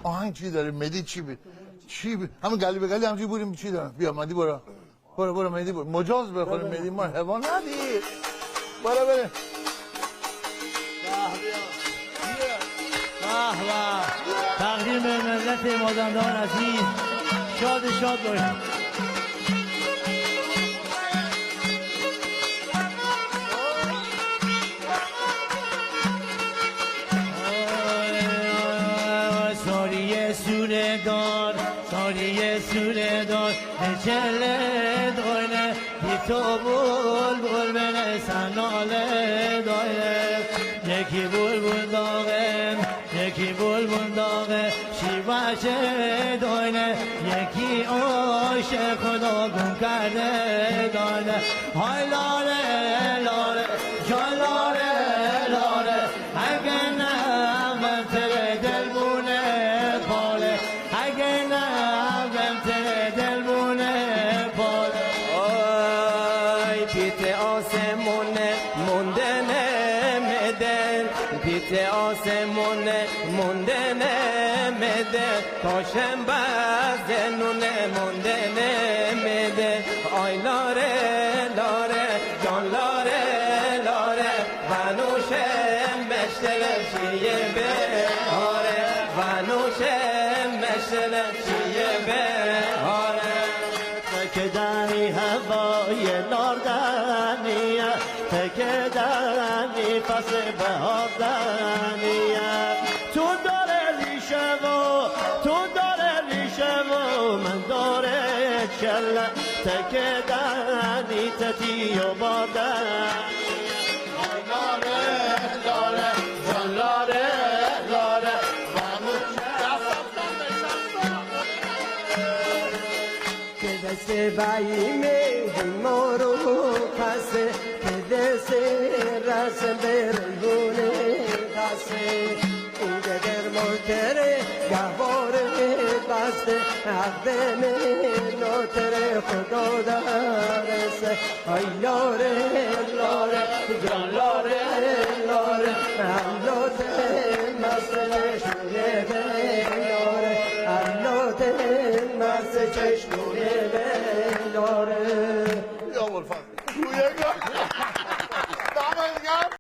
آهنگ چی داره؟ مدی چی همون گلی به گلی همچی بودیم چی دارم؟ بیا مدی برو مدی برو مجاز بخوریم مدی ما حیوان ندی برو بره تقدیم ملت مازندران عزیز شاد باشید. سوره دار چله داره بی تو بول بله سناله داره یکی بول داغه یکی بول داغه شیوشه داره یکی عاشق خدا گم کرده داره های لاره جان لاره اگه نغمه تره دل بونه پاله اگه نغمه تره دل بونه پاله آی پیت آسمونه مونده نمیدن پیت آسمونه مونده نمیده کاشم بعد نونه مونده نمیده آی لاره جان لاره ونوشم مشتل شیه بهاره ونوشم مشتل شیه بهاره تکدنی هوای ناردنیه تکدنی فصل بهاردنیه تو داره ریشه و من داره چله تکدنی تتی و باردن لاره جان لاره که دست بعیمه ما رو پسه که دست رسم به ریونه قصه اینجا در موتره گواره بسته عقد نوتره خدا درسته آی لاره جان لاره علات مسئله شویه به لاره علات مسئله چشمونه به لاره